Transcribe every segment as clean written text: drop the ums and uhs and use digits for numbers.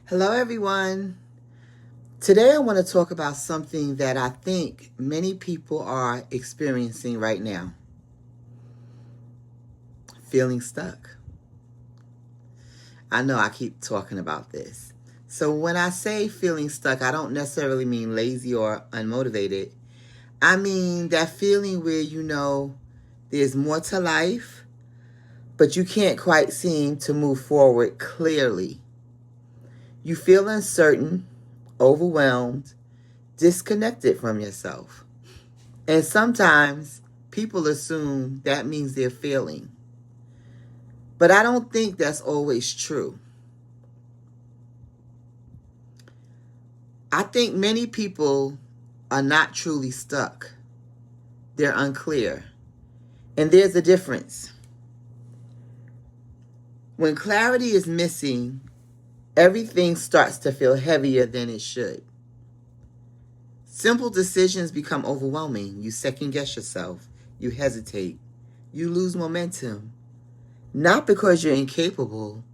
Hello, everyone. Today, I want to talk about something that I think many people are experiencing right now: feeling stuck. I know I keep talking about this. So, when I say feeling stuck, I don't necessarily mean lazy or unmotivated. I mean that feeling where there's more to life, but you can't quite seem to move forward clearly. You feel uncertain, overwhelmed, disconnected from yourself. And sometimes people assume that means they're failing. But I don't think that's always true. I think many people are not truly stuck. They're unclear. And there's a difference. When clarity is missing, everything starts to feel heavier than it should. Simple decisions become overwhelming. You second guess yourself. You hesitate. You lose momentum. Not because you're incapable,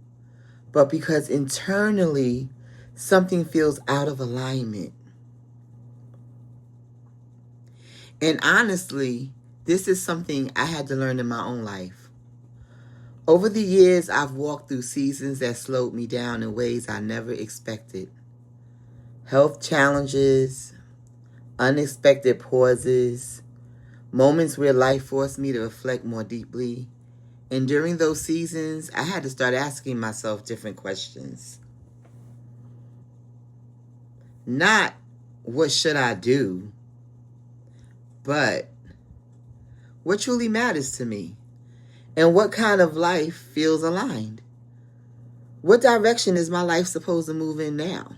but because internally something feels out of alignment. And honestly, this is something I had to learn in my own life. Over the years, I've walked through seasons that slowed me down in ways I never expected. Health challenges, unexpected pauses, moments where life forced me to reflect more deeply. And during those seasons, I had to start asking myself different questions. Not what should I do, but what truly matters to me and what kind of life feels aligned. What direction is my life supposed to move in now?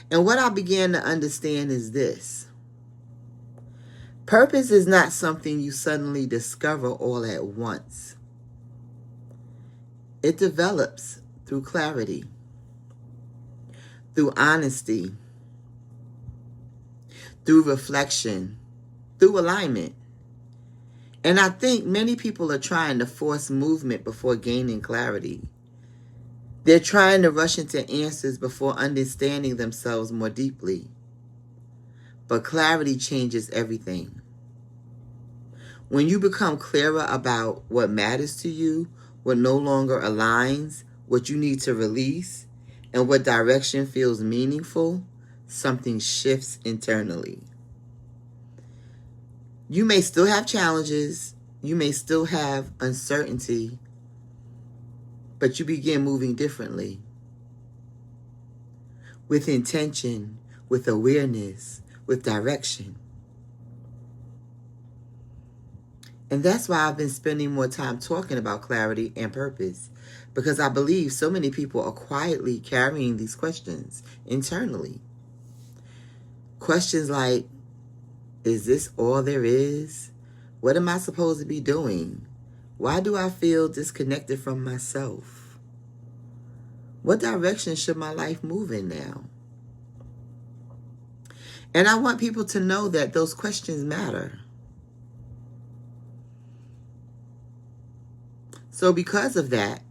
And what I began to understand is this: purpose is not something you suddenly discover all at once. It develops through clarity, through honesty, through reflection, through alignment. And I think many people are trying to force movement before gaining clarity. They're trying to rush into answers before understanding themselves more deeply. But clarity changes everything. When you become clearer about what matters to you, what no longer aligns, what you need to release, and what direction feels meaningful, something shifts internally. You may still have challenges, you may still have uncertainty, but you begin moving differently. With intention, with awareness, with direction. And that's why I've been spending more time talking about clarity and purpose, because I believe so many people are quietly carrying these questions internally. Questions like, is this all there is? What am I supposed to be doing? Why do I feel disconnected from myself? What direction should my life move in now? And I want people to know that those questions matter. So because of that,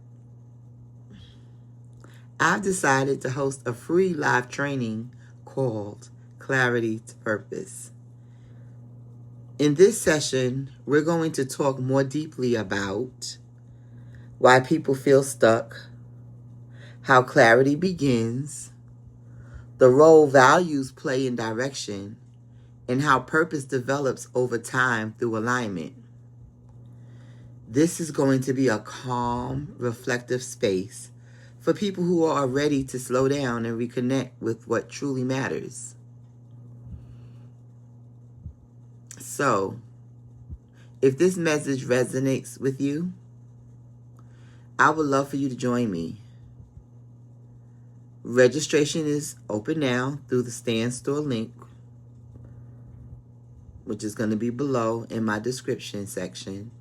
I've decided to host a free live training called Clarity to Purpose. In this session, we're going to talk more deeply about why people feel stuck, how clarity begins, the role values play in direction, and how purpose develops over time through alignment. This is going to be a calm, reflective space for people who are ready to slow down and reconnect with what truly matters. So, if this message resonates with you, I would love for you to join me. Registration is open now through the Stan.store link, which is going to be below in my description section.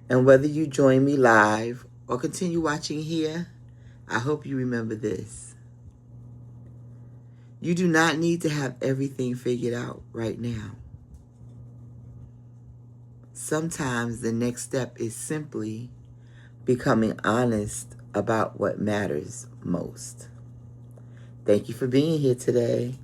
And whether you join me live or continue watching here, I hope you remember this: you do not need to have everything figured out right now. Sometimes the next step is simply becoming honest about what matters most. Thank you for being here today.